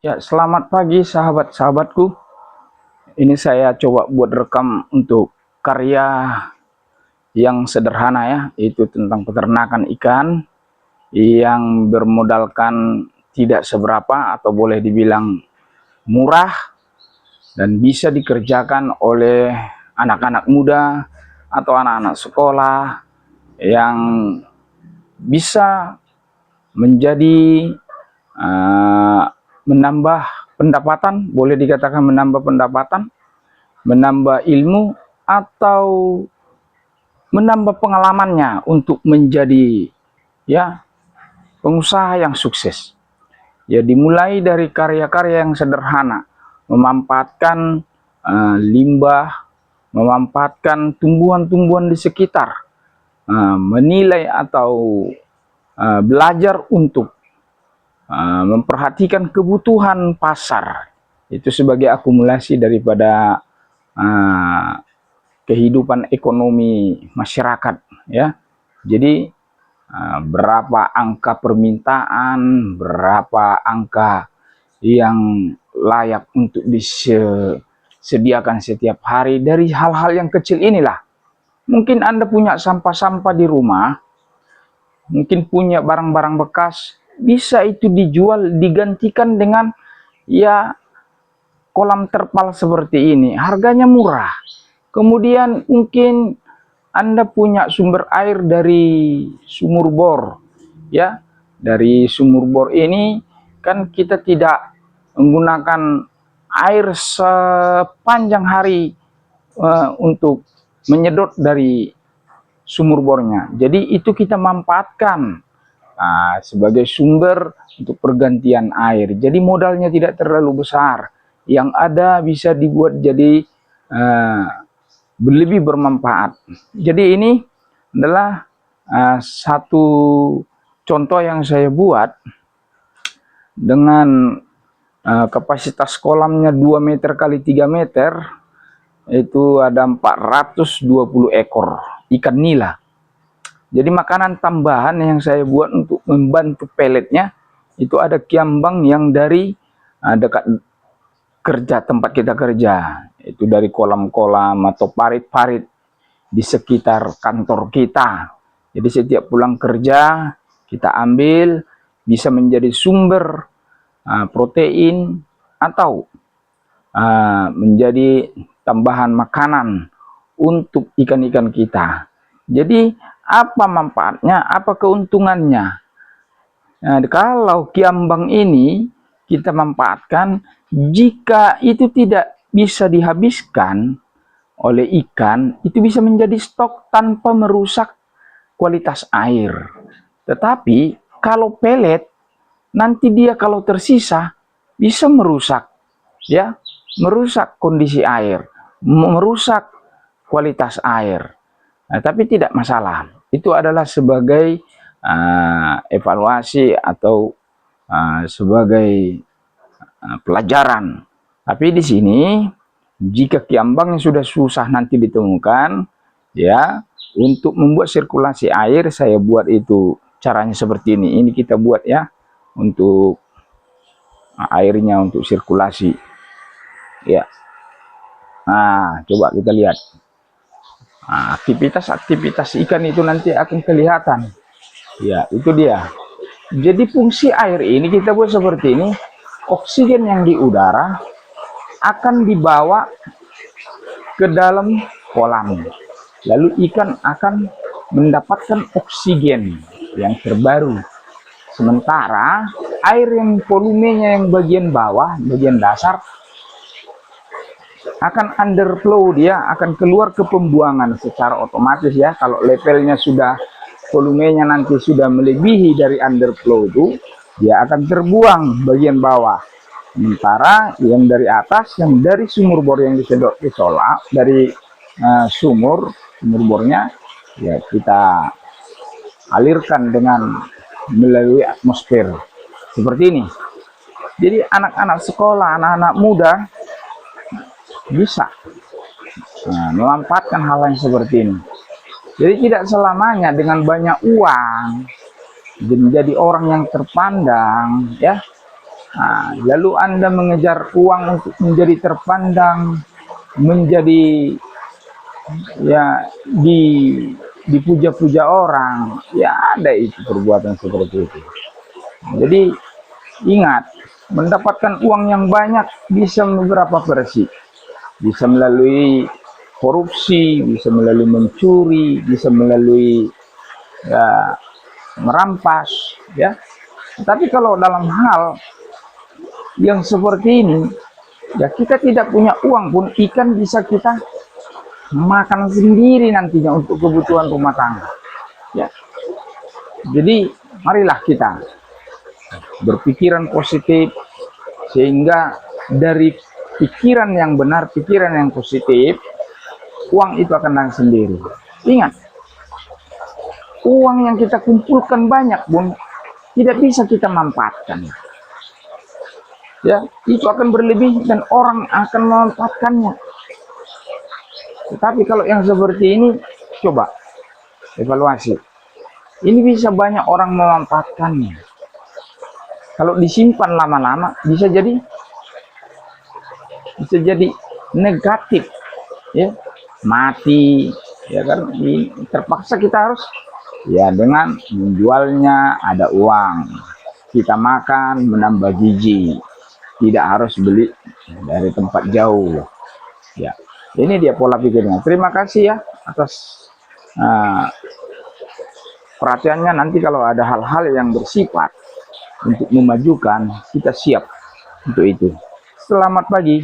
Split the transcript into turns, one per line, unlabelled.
Ya, selamat pagi sahabat-sahabatku. Ini saya coba buat rekam untuk karya yang sederhana ya, itu tentang peternakan ikan yang bermodalkan tidak seberapa atau boleh dibilang murah dan bisa dikerjakan oleh anak-anak muda atau anak-anak sekolah yang bisa menjadi menambah pendapatan, boleh dikatakan menambah pendapatan, menambah ilmu, atau menambah pengalamannya untuk menjadi ya pengusaha yang sukses. Ya, dimulai dari karya-karya yang sederhana, memanfaatkan limbah, memanfaatkan tumbuhan-tumbuhan di sekitar, menilai atau belajar untuk memperhatikan kebutuhan pasar, itu sebagai akumulasi daripada kehidupan ekonomi masyarakat ya. Jadi berapa angka permintaan, berapa angka yang layak untuk disediakan setiap hari. Dari hal-hal yang kecil inilah, mungkin Anda punya sampah-sampah di rumah, mungkin punya barang-barang bekas, bisa itu dijual, digantikan dengan ya kolam terpal seperti ini, harganya murah. Kemudian mungkin Anda punya sumber air dari sumur bor ya. Dari sumur bor ini kan kita tidak menggunakan air sepanjang hari untuk menyedot dari sumur bornya. Jadi itu kita manfaatkan sebagai sumber untuk pergantian air. Jadi modalnya tidak terlalu besar. Yang ada bisa dibuat jadi lebih bermanfaat. Jadi ini adalah satu contoh yang saya buat dengan kapasitas kolamnya 2 meter kali 3 meter. Itu ada 420 ekor ikan nila. Jadi makanan tambahan yang saya buat untuk membantu peletnya, itu ada kiambang yang dari dekat tempat kita kerja, itu dari kolam-kolam atau parit-parit di sekitar kantor kita. Jadi setiap pulang kerja kita ambil, bisa menjadi sumber protein atau menjadi tambahan makanan untuk ikan-ikan kita. Jadi apa manfaatnya, apa keuntungannya? Nah, kalau kiambang ini kita manfaatkan, jika itu tidak bisa dihabiskan oleh ikan, itu bisa menjadi stok tanpa merusak kualitas air. Tetapi kalau pelet, nanti dia kalau tersisa bisa merusak ya, merusak kondisi air, merusak kualitas air. Nah, tapi tidak masalah. Itu adalah sebagai evaluasi atau sebagai pelajaran. Tapi di sini, jika kiambang yang sudah susah nanti ditemukan, ya, untuk membuat sirkulasi air, saya buat itu caranya seperti ini. Ini kita buat ya, untuk airnya untuk sirkulasi. Ya. Nah, coba kita lihat. Aktivitas-aktivitas ikan itu nanti akan kelihatan. Ya, itu dia. Jadi fungsi air ini kita buat seperti ini. Oksigen yang di udara akan dibawa ke dalam kolam. Lalu ikan akan mendapatkan oksigen yang terbaru. Sementara air yang volumenya yang bagian bawah, bagian dasar, akan underflow, dia akan keluar ke pembuangan secara otomatis ya. Kalau levelnya sudah, volumenya nanti sudah melebihi dari underflow itu, dia akan terbuang bagian bawah. Sementara yang dari atas, yang dari sumur bor yang disedot ke solar, dari sumur bornya, ya kita alirkan dengan melalui atmosfer seperti ini. Jadi anak-anak sekolah, anak-anak muda bisa memanfaatkan hal yang seperti ini. Jadi tidak selamanya dengan banyak uang menjadi orang yang terpandang ya. Nah, lalu Anda mengejar uang untuk menjadi terpandang, menjadi ya dipuja-puja orang, ya ada itu perbuatan seperti itu. Jadi ingat, mendapatkan uang yang banyak bisa beberapa versi, bisa melalui korupsi, bisa melalui mencuri, bisa melalui ya merampas, ya. Tapi kalau dalam hal yang seperti ini, ya kita tidak punya uang pun, ikan bisa kita makan sendiri nantinya untuk kebutuhan rumah tangga. Ya, jadi marilah kita berpikiran positif, sehingga dari pikiran yang benar, pikiran yang positif, uang itu akan datang sendiri. Ingat, uang yang kita kumpulkan banyak pun tidak bisa kita manfaatkan. Ya, itu akan berlebih dan orang akan memanfaatkannya. Tetapi kalau yang seperti ini, coba evaluasi. Ini bisa banyak orang memanfaatkannya. Kalau disimpan lama-lama bisa jadi negatif, ya, mati, ya kan. Terpaksa kita harus ya dengan menjualnya, ada uang kita makan, menambah gizi, tidak harus beli dari tempat jauh. Ya, ini dia pola pikirnya. Terima kasih ya atas perhatiannya. Nanti kalau ada hal-hal yang bersifat untuk memajukan, kita siap untuk itu. Selamat pagi.